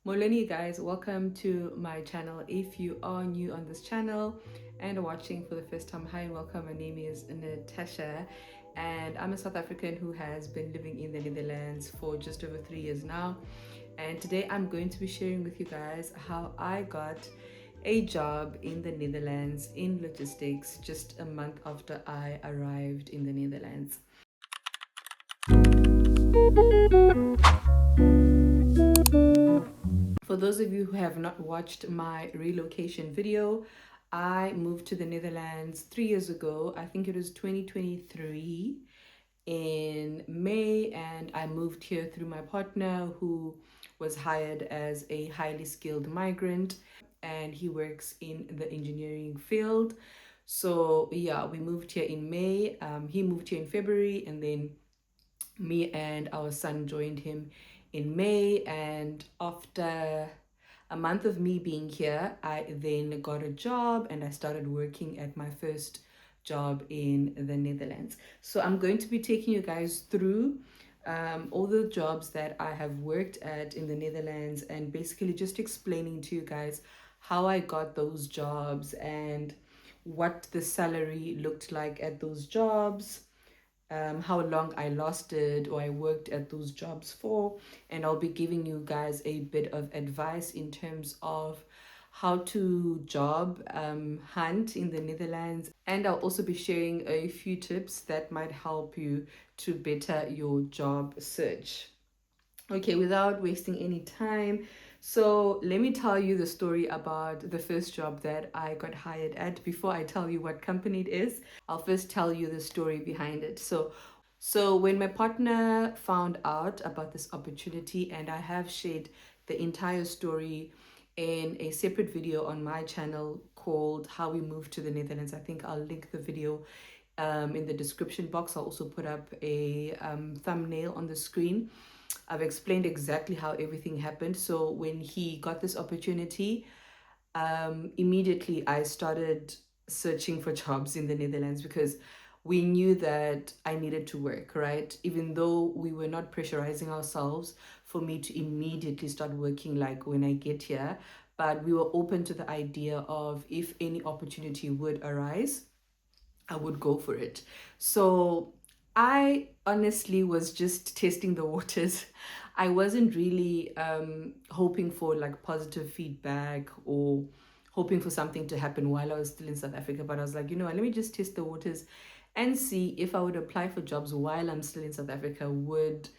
Molweni guys, welcome to my channel. If you are new on this channel and watching for the first time, hi and welcome. My name is Natasha and I'm a South African who has been living in the Netherlands for just over 3 years now. And today I'm going to be sharing with you guys how I got a job in the Netherlands in logistics just a month after I arrived in the Netherlands. For those of you who have not watched my relocation video, I moved to the Netherlands 3 years ago. I think it was 2023 in May, and I moved here through my partner who was hired as a highly skilled migrant, and he works in the engineering field. So yeah, we moved here in May. He moved here in February, and then me and our son joined him in May. And after a month of me being here, I then got a job and I started working at my first job in the Netherlands. So I'm going to be taking you guys through all the jobs that I have worked at in the Netherlands and basically just explaining to you guys how I got those jobs and what the salary looked like at those jobs, how long I lasted or I worked at those jobs for, and I'll be giving you guys a bit of advice in terms of how to job hunt in the Netherlands, and I'll also be sharing a few tips that might help you to better your job search. Okay, without wasting any time, so let me tell you the story about the first job that I got hired at. Before I tell you what company it is, I'll first tell you the story behind it. So when my partner found out about this opportunity, and I have shared the entire story in a separate video on my channel called How We Moved to the Netherlands. I think I'll link the video in the description box. I'll also put up a thumbnail on the screen. I've explained exactly how everything happened. So when he got this opportunity, immediately I started searching for jobs in the Netherlands because we knew that I needed to work, right? Even though we were not pressurizing ourselves for me to immediately start working like when I get here, but we were open to the idea of if any opportunity would arise, I would go for it. So I honestly was just testing the waters. I wasn't really hoping for like positive feedback or hoping for something to happen while I was still in South Africa. But I was like, you know what, let me just test the waters and see if I would apply for jobs while I'm still in South Africa. Would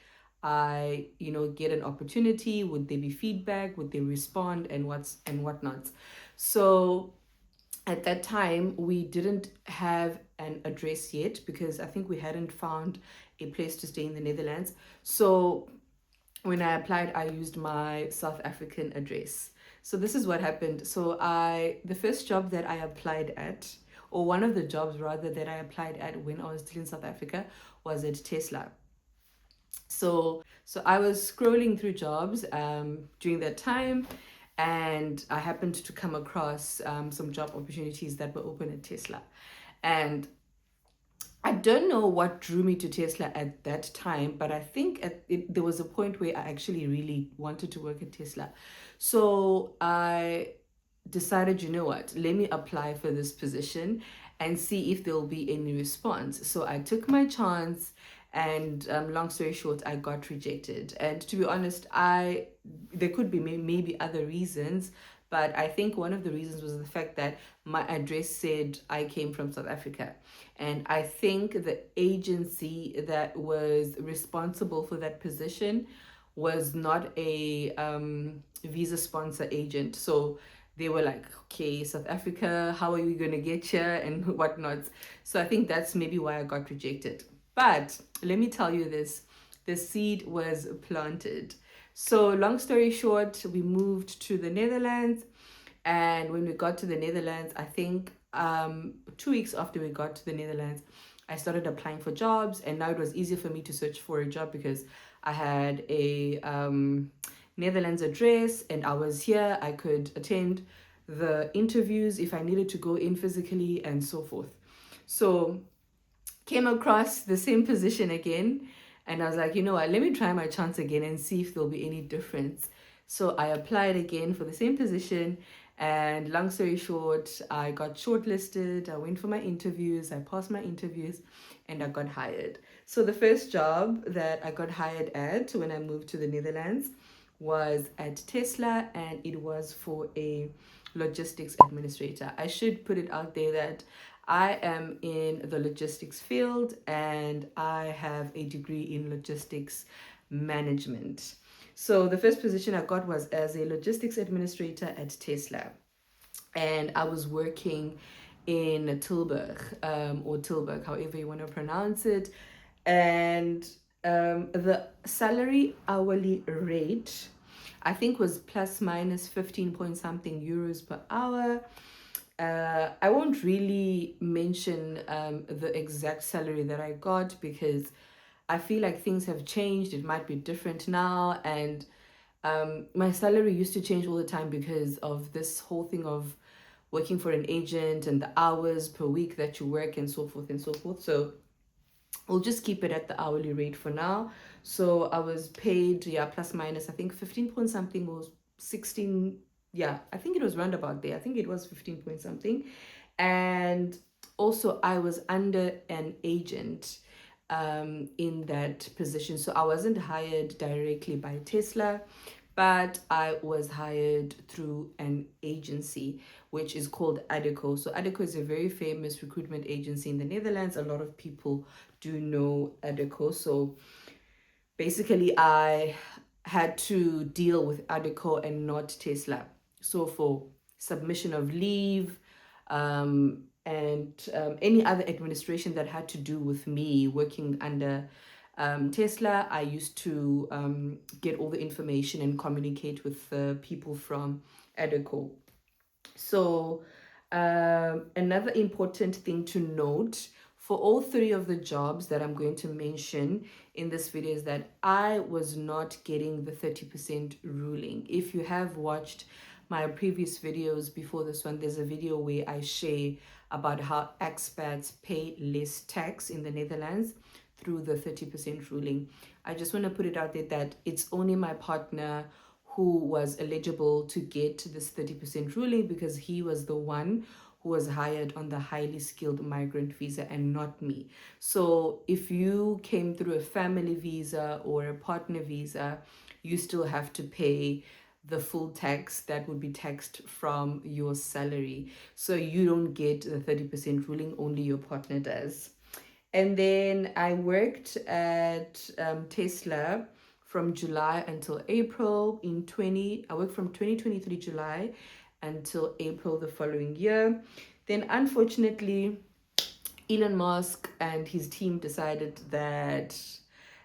I, get an opportunity? Would there be feedback? Would they respond and whatnot? So at that time we didn't have an address yet because I think we hadn't found a place to stay in the Netherlands. So when I applied, I used my South African address. So this is what happened. So the first job that I applied at, or one of the jobs rather that I applied at when I was still in South Africa, was at Tesla. So I was scrolling through jobs during that time, and I happened to come across some job opportunities that were open at Tesla. And I don't know what drew me to Tesla at that time, but I think there was a point where I actually really wanted to work at Tesla. So I decided, you know what, let me apply for this position and see if there will be any response. So I took my chance, and long story short, I got rejected. And to be honest, there could be maybe other reasons, but I think one of the reasons was the fact that my address said I came from South Africa. And I think the agency that was responsible for that position was not a visa sponsor agent. So they were like, okay, South Africa, how are we going to get here and whatnot. So I think that's maybe why I got rejected. But let me tell you this, the seed was planted. So long story short, we moved to the Netherlands. And when we got to the Netherlands, I think 2 weeks after we got to the Netherlands, I started applying for jobs. And now it was easier for me to search for a job because I had a Netherlands address and I was here. I could attend the interviews if I needed to go in physically and so forth. So came across the same position again, and I was like, you know what, let me try my chance again and see if there'll be any difference. So I applied again for the same position, and long story short, I got shortlisted. I went for my interviews, I passed my interviews, and I got hired. So the first job that I got hired at when I moved to the Netherlands was at Tesla, and it was for a logistics administrator. I should put it out there that I am in the logistics field and I have a degree in logistics management. So the first position I got was as a logistics administrator at Tesla, and I was working in Tilburg, or Tilburg, however you want to pronounce it. And the salary hourly rate, I think, was plus minus 15 point something euros per hour. I won't really mention the exact salary that I got because I feel like things have changed. It might be different now. And my salary used to change all the time because of this whole thing of working for an agent and the hours per week that you work and so forth and so forth. So we'll just keep it at the hourly rate for now. So I was paid, yeah, plus minus, I think 15 point something or 16. Yeah, I think it was round about there. I think it was 15 point something. And also, I was under an agent in that position. So I wasn't hired directly by Tesla, but I was hired through an agency which is called Adeco. So Adeco is a very famous recruitment agency in the Netherlands. A lot of people do know Adeco. So basically, I had to deal with Adeco and not Tesla. So for submission of leave, and any other administration that had to do with me working under Tesla, I used to get all the information and communicate with the people from Adeco. So, another important thing to note for all three of the jobs that I'm going to mention in this video is that I was not getting the 30% ruling. If you have watched my previous videos before this one, there's a video where I share about how expats pay less tax in the Netherlands through the 30% ruling. I just want to put it out there that it's only my partner who was eligible to get this 30% ruling because he was the one who was hired on the highly skilled migrant visa and not me. So if you came through a family visa or a partner visa, you still have to pay the full tax that would be taxed from your salary. So you don't get the 30% ruling, only your partner does. And then I worked at Tesla from July until April I worked from 2023 July until April the following year. Then unfortunately, Elon Musk and his team decided that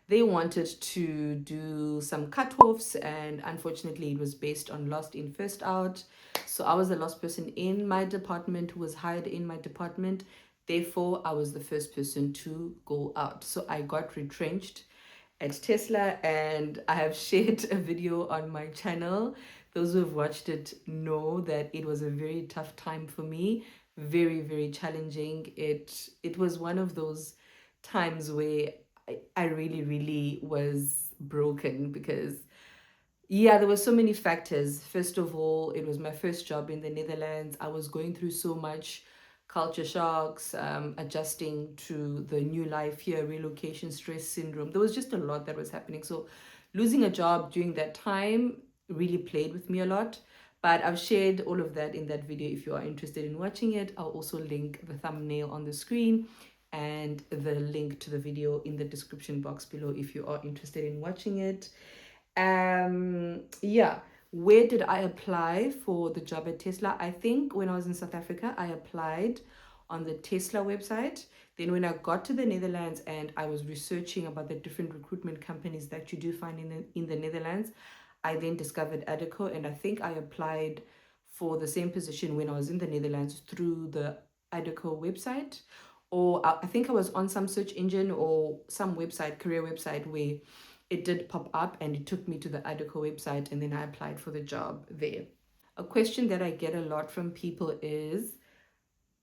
they wanted to do some cutoffs, and unfortunately it was based on last in first out. So I was the last person in my department who was hired in my department. Therefore, I was the first person to go out. So I got retrenched at Tesla, and I have shared a video on my channel. Those who have watched it know that it was a very tough time for me, very, very challenging. It was one of those times where I really, really was broken because, yeah, there were so many factors. First of all, it was my first job in the Netherlands. I was going through so much culture shocks, adjusting to the new life here, relocation stress syndrome. There was just a lot that was happening. So losing a job during that time really played with me a lot. But I've shared all of that in that video. If you are interested in watching it, I'll also link the thumbnail on the screen and the link to the video in the description box below if you are interested in watching it. Yeah, where did I apply for the job at Tesla? I think when I was in South Africa, I applied on the Tesla website. Then when I got to the Netherlands and I was researching about the different recruitment companies that you do find in the Netherlands, I then discovered Adeco, and I think I applied for the same position when I was in the Netherlands through the Adeco website. Or I think I was on some search engine or some website, career website, where it did pop up and it took me to the Adeco website, and then I applied for the job there. A question that I get a lot from people is,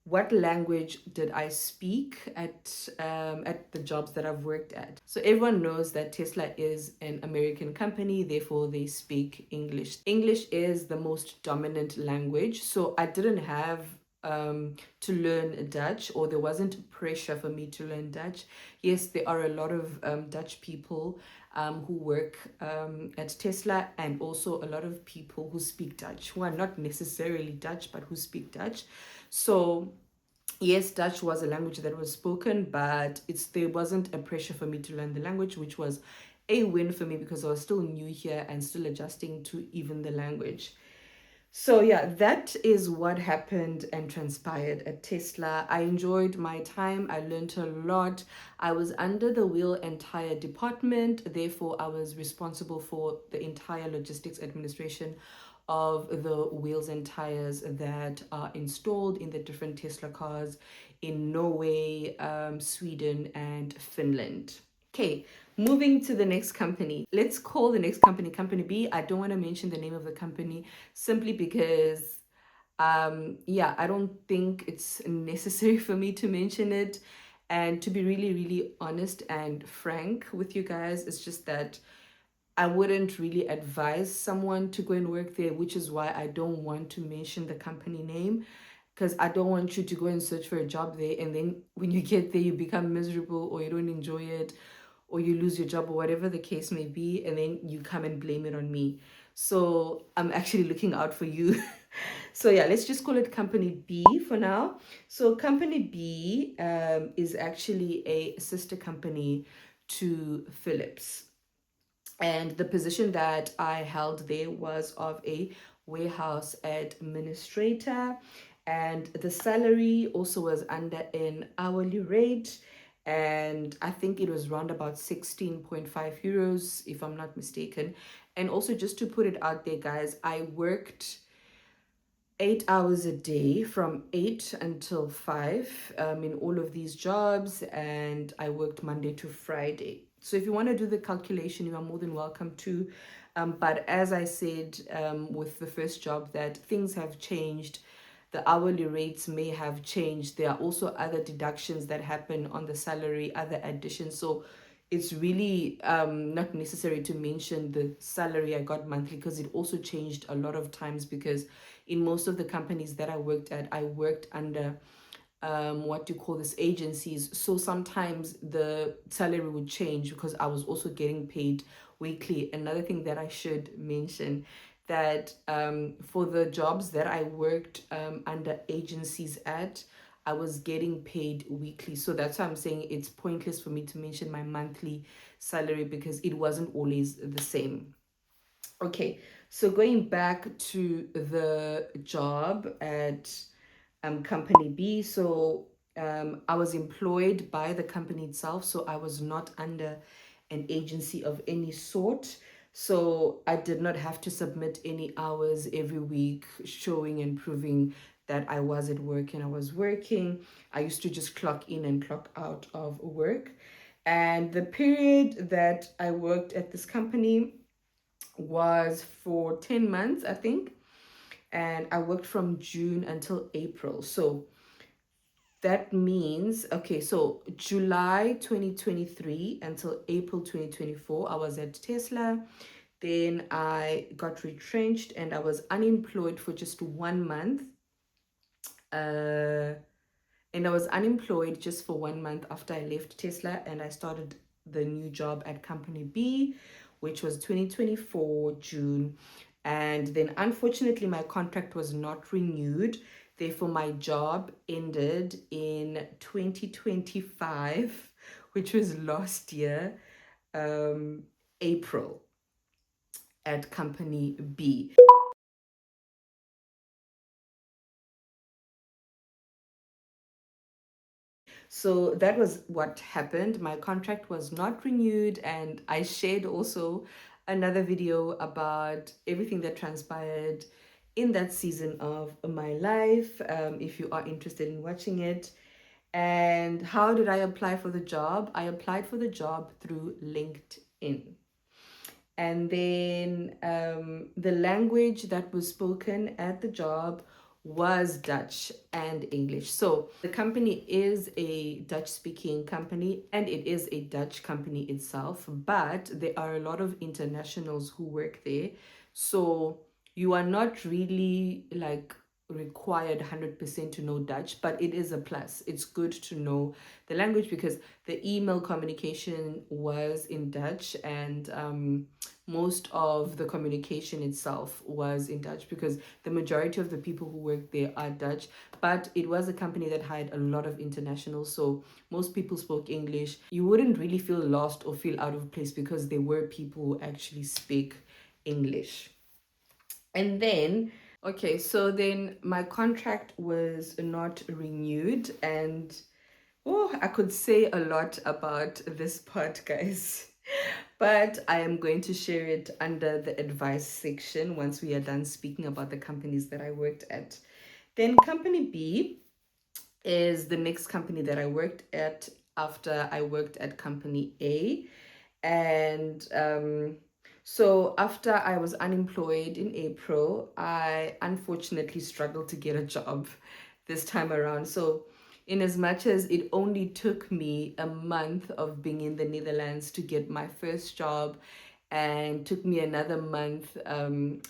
what language did I speak at the jobs that I've worked at? So everyone knows that Tesla is an American company, therefore they speak English. English is the most dominant language, so I didn't have to learn Dutch, or there wasn't pressure for me to learn Dutch. Yes, there are a lot of Dutch people who work at Tesla, and also a lot of people who speak Dutch, who are not necessarily Dutch, but who speak Dutch. So yes, Dutch was a language that was spoken, but there wasn't a pressure for me to learn the language, which was a win for me because I was still new here and still adjusting to even the language. So yeah, that is what happened and transpired at Tesla. I enjoyed my time. I learned a lot. I was under the wheel entire department. Therefore, I was responsible for the entire logistics administration of the wheels and tires that are installed in the different Tesla cars in Norway, Sweden, and Finland. Okay, moving to the next company. Let's call the next company Company B. I don't want to mention the name of the company simply because, yeah, I don't think it's necessary for me to mention it. And to be really, really honest and frank with you guys, it's just that I wouldn't really advise someone to go and work there, which is why I don't want to mention the company name, because I don't want you to go and search for a job there, and then when you get there, you become miserable or you don't enjoy it, or you lose your job, or whatever the case may be, and then you come and blame it on me. So I'm actually looking out for you. So yeah, let's just call it Company B for now. So Company B is actually a sister company to Philips. And the position that I held there was of a warehouse administrator. And the salary also was under an hourly rate. And I think it was around about 16.5 euros, if I'm not mistaken. And also, just to put it out there, guys, I worked 8 hours a day from 8 until 5 in all of these jobs, and I worked Monday to Friday. So if you want to do the calculation, you are more than welcome to. But as I said with the first job, that things have changed. The hourly rates may have changed. There are also other deductions that happen on the salary, other additions. So it's really not necessary to mention the salary I got monthly, because it also changed a lot of times, because in most of the companies that I worked at, I worked under what do you call this, agencies. So sometimes the salary would change because I was also getting paid weekly. Another thing that I should mention, that for the jobs that I worked under agencies at, I was getting paid weekly. So that's why I'm saying it's pointless for me to mention my monthly salary, because it wasn't always the same. Okay, so going back to the job at Company B. So I was employed by the company itself, so I was not under an agency of any sort. So I did not have to submit any hours every week showing and proving that I was at work and I was working. I used to just clock in and clock out of work. And the period that I worked at this company was for 10 months, I think. And I worked from June until April. So that means, okay, so July 2023 until April 2024, I was at Tesla. Then I got retrenched and I was unemployed for just 1 month. And I was unemployed just for 1 month after I left Tesla, and I started the new job at Company B, which was 2024 June. And then unfortunately, my contract was not renewed. Therefore, my job ended in 2025, which was last year, April, at Company B. So that was what happened. My contract was not renewed, and I shared also another video about everything that transpired in that season of my life, if you are interested in watching it. And how did I apply for the job? I applied for the job through LinkedIn. And then the language that was spoken at the job was Dutch and English. So the company is a Dutch speaking company and it is a Dutch company itself, but there are a lot of internationals who work there. So you are not really like required 100% to know Dutch, but it is a plus. It's good to know the language because the email communication was in Dutch, and most of the communication itself was in Dutch because the majority of the people who work there are Dutch. But it was a company that hired a lot of internationals, so most people spoke English. You wouldn't really feel lost or feel out of place because there were people who actually speak English. And then, okay, so then my contract was not renewed, and oh, I could say a lot about this part, guys. But I am going to share it under the advice section once we are done speaking about the companies that I worked at. Then company B is the next company that I worked at after I worked at company A. And so after I was unemployed in April, I unfortunately struggled to get a job this time around. So in as much as it only took me a month of being in the Netherlands to get my first job, and took me another month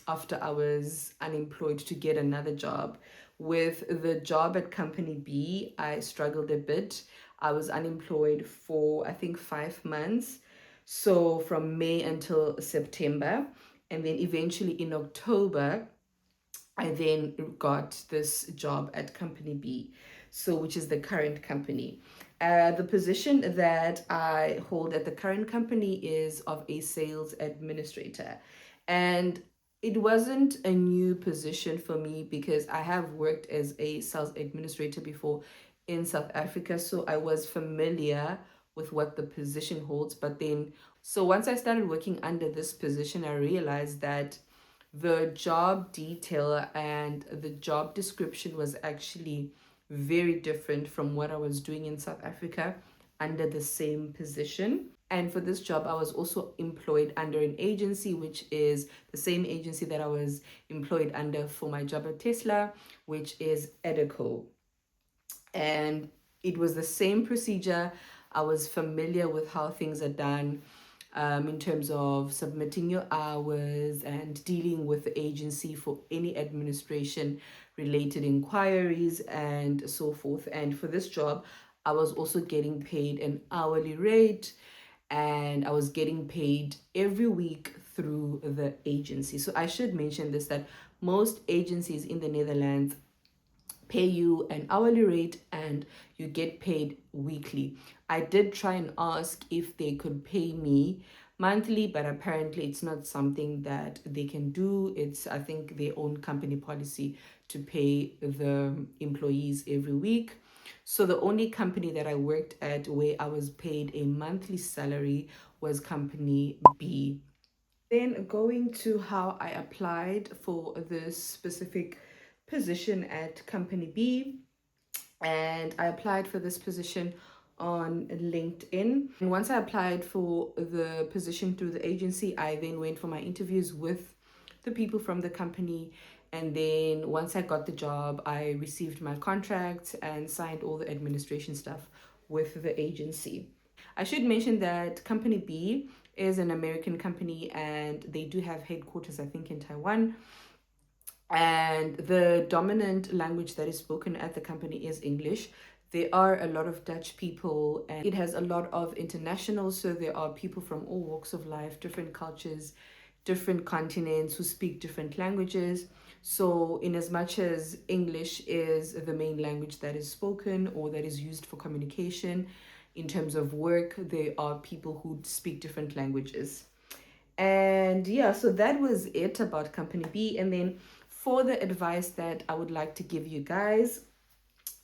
after I was unemployed to get another job. With the job at company B, I struggled a bit. I was unemployed for I think 5 months, so from May until September, and then eventually in October I then got this job at company B, so which is the current company. The position that I hold at the current company is of a sales administrator. And it wasn't a new position for me because I have worked as a sales administrator before in South Africa, so I was familiar with what the position holds. But then, so once I started working under this position, I realized that the job detail and the job description was actually very different from what I was doing in South Africa under the same position. And for this job, I was also employed under an agency, which is the same agency that I was employed under for my job at Tesla, which is Edico. And it was the same procedure. I was familiar with how things are done in terms of submitting your hours and dealing with the agency for any administration related inquiries and so forth. And for this job, I was also getting paid an hourly rate, and I was getting paid every week through the agency. So I should mention this, that most agencies in the Netherlands pay you an hourly rate and you get paid weekly. I did try and ask if they could pay me monthly, but apparently it's not something that they can do. It's, I think, their own company policy to pay the employees every week. So the only company that I worked at where I was paid a monthly salary was company B. Then going to how I applied for this specific position at company B, and I applied for this position on LinkedIn. And once I applied for the position through the agency, I then went for my interviews with the people from the company. And then once I got the job, I received my contract and signed all the administration stuff with the agency. I should mention that company B is an American company and they do have headquarters, I think, in Taiwan. And the dominant language that is spoken at the company is English. There are a lot of Dutch people, and it has a lot of internationals. So there are people from all walks of life, different cultures, different continents who speak different languages. So, in as much as English is the main language that is spoken or that is used for communication, in terms of work, there are people who speak different languages. And yeah, so that was it about company B. And then for the advice that I would like to give you guys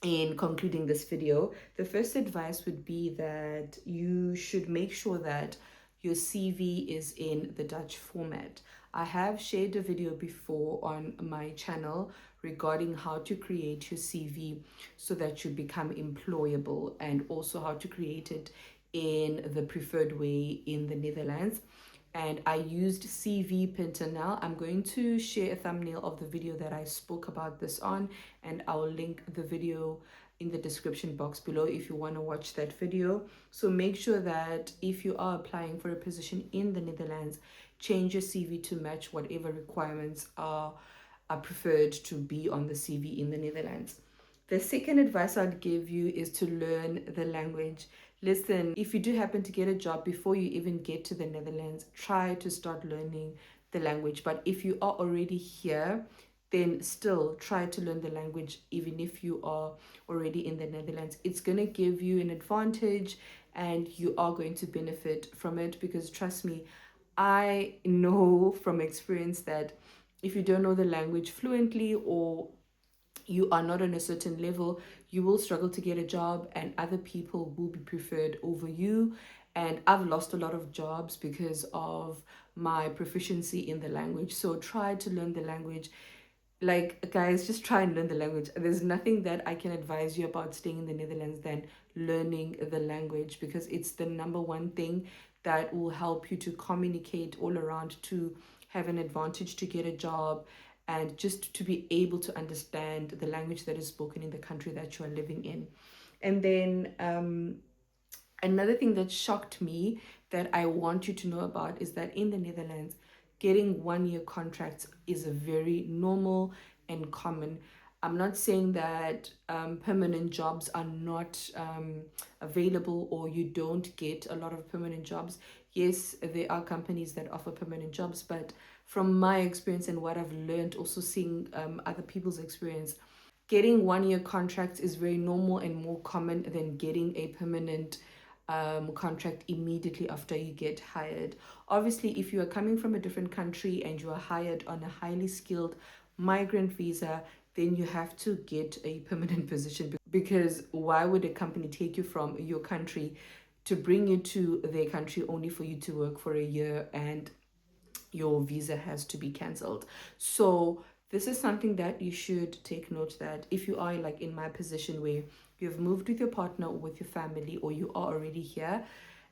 in concluding this video, the first advice would be that you should make sure that your CV is in the Dutch format. I have shared a video before on my channel regarding how to create your CV so that you become employable, and also how to create it in the preferred way in the Netherlands. and I used CV Printer. Now I'm going to share a thumbnail of the video that I spoke about this on, and I'll link the video in the description box below if you want to watch that video. So make sure that if you are applying for a position in the Netherlands, change your CV to match whatever requirements are preferred to be on the CV in the Netherlands. The second advice I'd give you is to learn the language. Listen, if you do happen to get a job before you even get to the Netherlands, try to start learning the language. But if you are already here, then still try to learn the language even if you are already in the Netherlands. It's going to give you an advantage and you are going to benefit from it, because trust me, I know from experience that if you don't know the language fluently, or you are not on a certain level, you will struggle to get a job and other people will be preferred over you. And I've lost a lot of jobs because of my proficiency in the language. So try to learn the language. Like, guys, just try and learn the language. There's nothing that I can advise you about staying in the Netherlands than learning the language, because it's the number one thing that will help you to communicate all around, to have an advantage to get a job, and just to be able to understand the language that is spoken in the country that you are living in. And then another thing that shocked me that I want you to know about is that in the Netherlands, getting 1 year contracts is a very normal and common. I'm not saying that permanent jobs are not available, or you don't get a lot of permanent jobs. Yes, there are companies that offer permanent jobs, but from my experience and what I've learned, also seeing other people's experience, getting 1 year contracts is very normal and more common than getting a permanent contract immediately after you get hired. Obviously, if you are coming from a different country and you are hired on a highly skilled migrant visa, then you have to get a permanent position, because why would a company take you from your country to bring you to their country only for you to work for a year and your visa has to be cancelled? So this is something that you should take note, that if you are like in my position where you've moved with your partner or with your family, or you are already here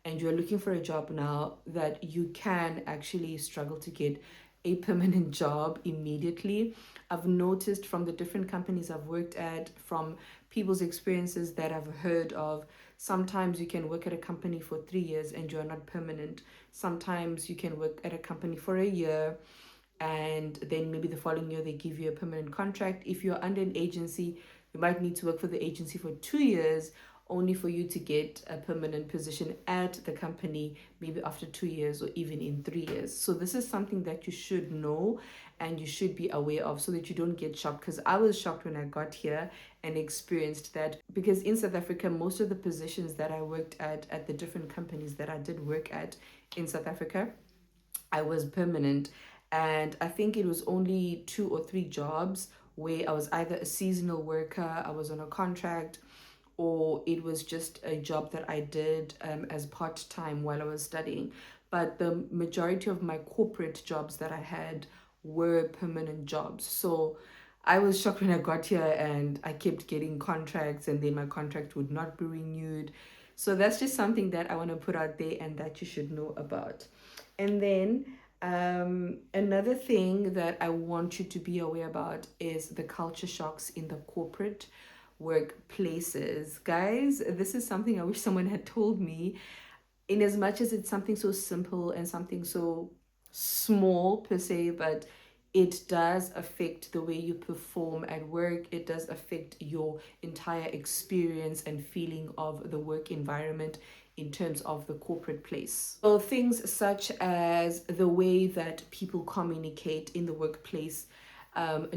and you're looking for a job now, that you can actually struggle to get a permanent job immediately. I've noticed from the different companies I've worked at, from people's experiences that I've heard of, sometimes you can work at a company for 3 years and you're not permanent. Sometimes you can work at a company for a year and then maybe the following year they give you a permanent contract. If you're under an agency, you might need to work for the agency for 2 years only for you to get a permanent position at the company, maybe after 2 years or even in 3 years. So this is something that you should know and you should be aware of, so that you don't get shocked, because I was shocked when I got here and experienced that. Because in South Africa, most of the positions that I worked at the different companies that I did work at in South Africa, I was permanent. And I think it was only 2 or 3 jobs where I was either a seasonal worker, I was on a contract, or it was just a job that I did as part-time while I was studying. But the majority of my corporate jobs that I had were permanent jobs. So I was shocked when I got here and I kept getting contracts and then my contract would not be renewed. So that's just something that I want to put out there and that you should know about. And then another thing that I want you to be aware about is the culture shocks in the corporate workplaces. Guys, this is something I wish someone had told me, in as much as it's something so simple and something so small per se, but it does affect the way you perform at work. It does affect your entire experience and feeling of the work environment in terms of the corporate place. So things such as the way that people communicate in the workplace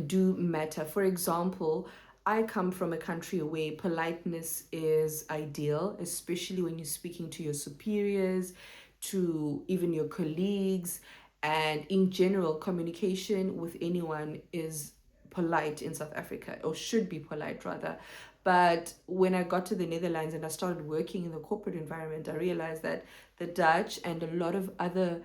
do matter. For example, I come from a country where politeness is ideal, especially when you're speaking to your superiors, to even your colleagues, and in general, communication with anyone is polite in South Africa, or should be polite rather. But when I got to the Netherlands and I started working in the corporate environment, I realized that the Dutch and a lot of other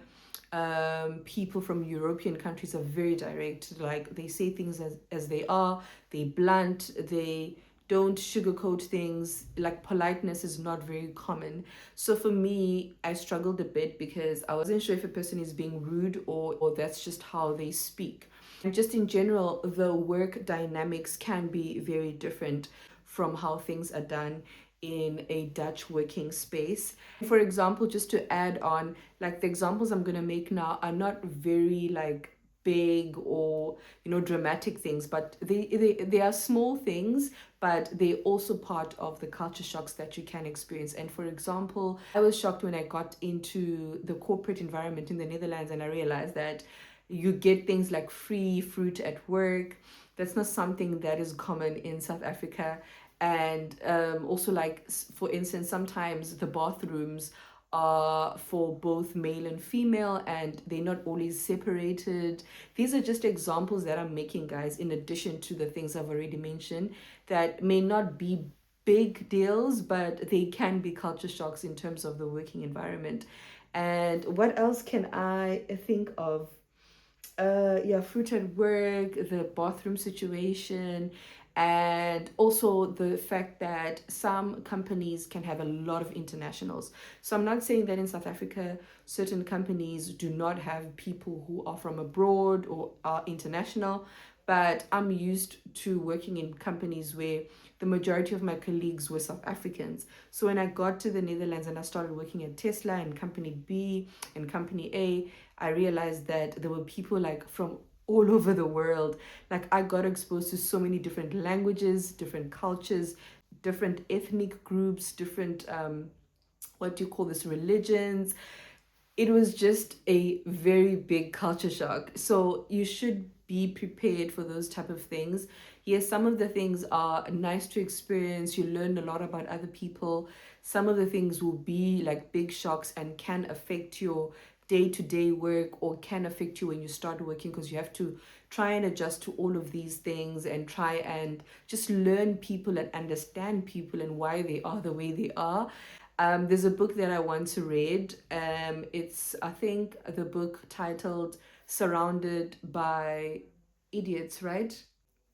people from European countries are very direct. Like, they say things as they are, they blunt, they don't sugarcoat things. Like politeness is not very common. So for me, I struggled a bit because I wasn't sure if a person is being rude or that's just how they speak. And just in general, the work dynamics can be very different from how things are done in a Dutch working space. For example, just to add on, like the examples I'm going to make now are not very like big or dramatic things, but they are small things, but they also part of the culture shocks that you can experience. And for example, I was shocked when I got into the corporate environment in the Netherlands and I realized that you get things like free fruit at work. That's not something that is common in South Africa. And also, like, for instance, sometimes the bathrooms are for both male and female and they're not always separated. These are just examples that I'm making, guys, in addition to the things I've already mentioned that may not be big deals, but they can be culture shocks in terms of the working environment. And what else can I think of? Yeah, fruit at work, the bathroom situation, and also the fact that some companies can have a lot of internationals. So I'm not saying that in South Africa certain companies do not have people who are from abroad or are international, but I'm used to working in companies where the majority of my colleagues were South Africans. So when I got to the Netherlands and I started working at Tesla and company B and company A, I realized that there were people like from all over the world. Like I got exposed to so many different languages, different cultures, different ethnic groups, different what do you call this, religions. It was just a very big culture shock. So you should be prepared for those type of things. Yes, some of the things are nice to experience. You learn a lot about other people. Some of the things will be like big shocks and can affect your day-to-day work or can affect you when you start working, because you have to try and adjust to all of these things and try and just learn people and understand people and why they are the way they are. There's a book that I want to read. It's, I think, the book titled Surrounded by Idiots, right?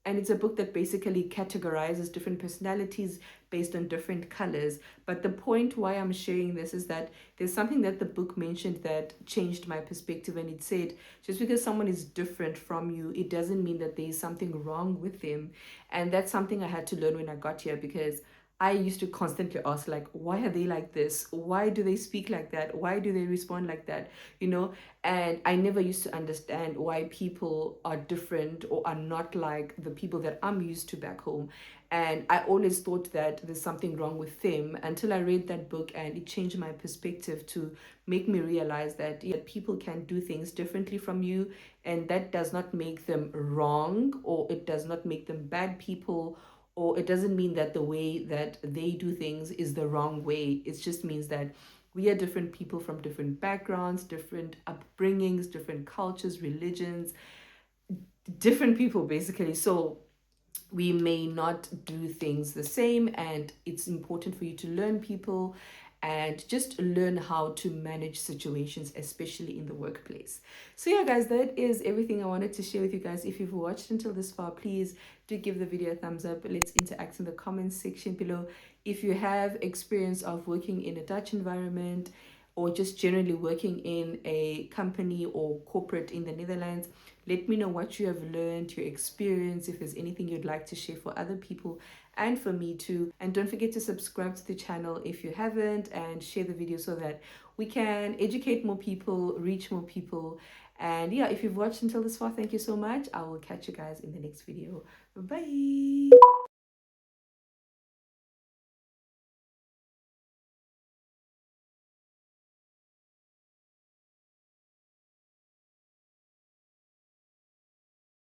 And it's a book that basically categorizes different personalities based on different colors. But the point why I'm sharing this is that there's something that the book mentioned that changed my perspective. And it said, just because someone is different from you, it doesn't mean that there's something wrong with them. And that's something I had to learn when I got here, because I used to constantly ask, like, why are they like this? Why do they speak like that? Why do they respond like that? And I never used to understand why people are different or are not like the people that I'm used to back home. And I always thought that there's something wrong with them until I read that book, and it changed my perspective to make me realize that, yeah, people can do things differently from you, and that does not make them wrong, or it does not make them bad people, or it doesn't mean that the way that they do things is the wrong way. It just means that we are different people from different backgrounds, different upbringings, different cultures, religions, different people basically. So we may not do things the same, and it's important for you to learn people and just learn how to manage situations, especially in the workplace. So yeah, guys, that is everything I wanted to share with you guys. If you've watched until this far, please do give the video a thumbs up. Let's interact in the comments section below. If you have experience of working in a Dutch environment, or just generally working in a company or corporate in the Netherlands, let me know what you have learned, your experience, if there's anything you'd like to share for other people and for me too. And don't forget to subscribe to the channel if you haven't, and share the video so that we can educate more people, reach more people. And yeah, if you've watched until this far, thank you so much. I will catch you guys in the next video. Bye.